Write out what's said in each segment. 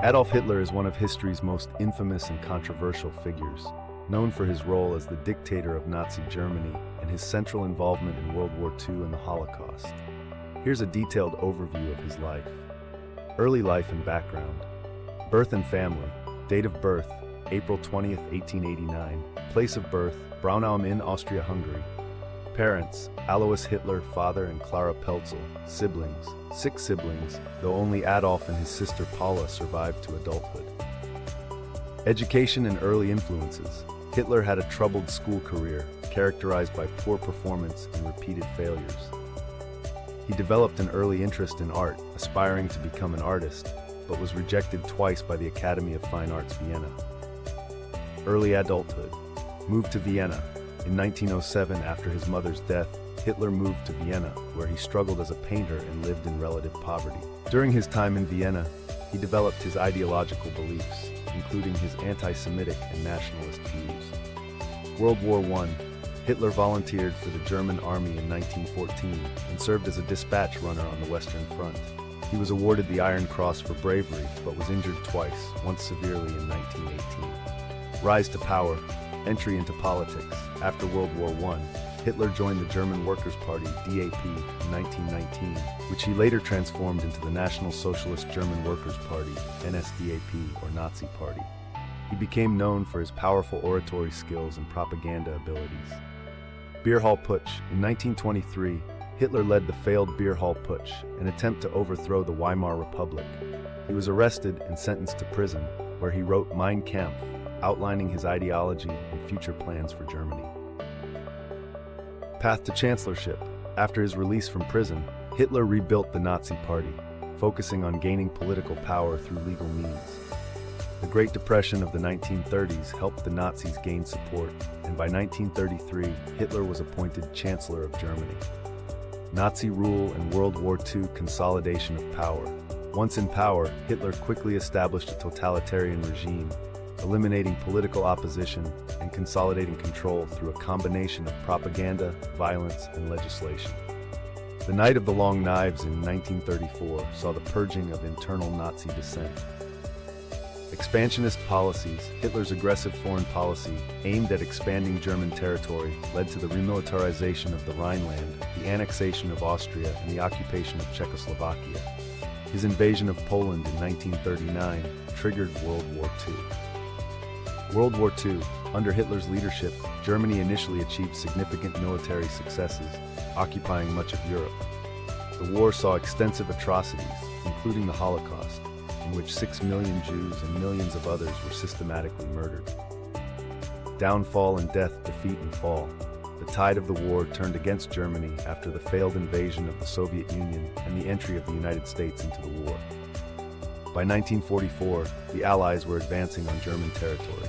Adolf Hitler is one of history's most infamous and controversial figures, known for his role as the dictator of Nazi Germany and his central involvement in World War II and the Holocaust. Here's a detailed overview of his life. Early life and background. Birth and family. Date of birth, April 20th, 1889. Place of birth, Braunau in Austria-Hungary. Parents, Alois Hitler, father, and Klara Pölzl. Siblings, 6 siblings, though only Adolf and his sister Paula survived to adulthood. Education and early influences. Hitler had a troubled school career, characterized by poor performance and repeated failures. He developed an early interest in art, aspiring to become an artist, but was rejected twice by the Academy of Fine Arts, Vienna. Early adulthood. Moved to Vienna. In 1907, after his mother's death, Hitler moved to Vienna, where he struggled as a painter and lived in relative poverty. During his time in Vienna, he developed his ideological beliefs, including his anti-Semitic and nationalist views. World War I. Hitler volunteered for the German army in 1914 and served as a dispatch runner on the Western Front. He was awarded the Iron Cross for bravery, but was injured twice, once severely in 1918. Rise to power. Entry into politics. After World War I, Hitler joined the German Workers' Party, DAP, in 1919, which he later transformed into the National Socialist German Workers' Party, NSDAP, or Nazi Party. He became known for his powerful oratory skills and propaganda abilities. Beer Hall Putsch. In 1923, Hitler led the failed Beer Hall Putsch, an attempt to overthrow the Weimar Republic. He was arrested and sentenced to prison, where he wrote Mein Kampf, outlining his ideology and future plans for Germany. Path to chancellorship. After his release from prison, Hitler rebuilt the Nazi Party, focusing on gaining political power through legal means. The Great Depression of the 1930s helped the Nazis gain support, and by 1933, Hitler was appointed Chancellor of Germany. Nazi rule and World War II consolidation of power. Once in power, Hitler quickly established a totalitarian regime, eliminating political opposition and consolidating control through a combination of propaganda, violence, and legislation. The Night of the Long Knives in 1934 saw the purging of internal Nazi dissent. Expansionist policies. Hitler's aggressive foreign policy, aimed at expanding German territory, led to the remilitarization of the Rhineland, the annexation of Austria, and the occupation of Czechoslovakia. His invasion of Poland in 1939 triggered World War II. World War II. Under Hitler's leadership, Germany initially achieved significant military successes, occupying much of Europe. The war saw extensive atrocities, including the Holocaust, in which 6 million Jews and millions of others were systematically murdered. Downfall and death, defeat and fall. The tide of the war turned against Germany after the failed invasion of the Soviet Union and the entry of the United States into the war. By 1944, the Allies were advancing on German territory.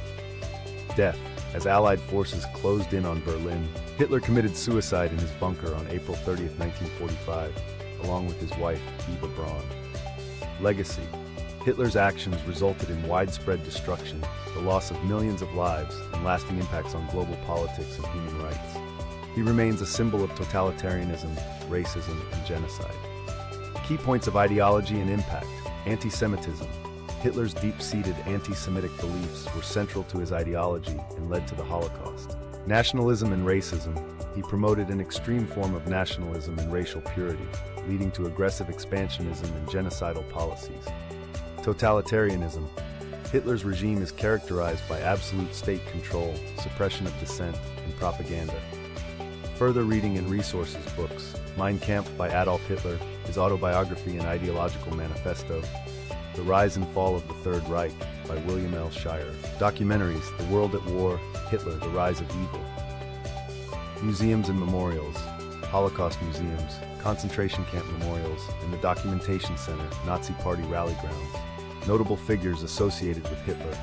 Death. As Allied forces closed in on Berlin, Hitler committed suicide in his bunker on April 30, 1945, along with his wife, Eva Braun. Legacy. Hitler's actions resulted in widespread destruction, the loss of millions of lives, and lasting impacts on global politics and human rights. He remains a symbol of totalitarianism, racism, and genocide. Key points of ideology and impact. Anti-Semitism. Hitler's deep-seated anti-Semitic beliefs were central to his ideology and led to the Holocaust. Nationalism and racism. He promoted an extreme form of nationalism and racial purity, leading to aggressive expansionism and genocidal policies. Totalitarianism. Hitler's regime is characterized by absolute state control, suppression of dissent, and propaganda. Further reading and resources. Books. Mein Kampf by Adolf Hitler, his autobiography and ideological manifesto. The Rise and Fall of the Third Reich by William L. Shirer. Documentaries. The World at War, Hitler, The Rise of Evil. Museums and memorials. Holocaust museums, concentration camp memorials, and the Documentation Center, Nazi Party rally grounds. Notable figures associated with Hitler.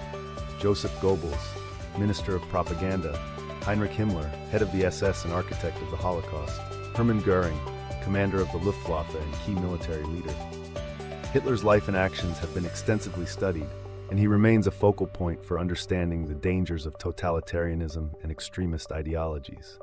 Joseph Goebbels, Minister of Propaganda. Heinrich Himmler, head of the SS and architect of the Holocaust. Hermann Göring, commander of the Luftwaffe and key military leader. Hitler's life and actions have been extensively studied, and he remains a focal point for understanding the dangers of totalitarianism and extremist ideologies.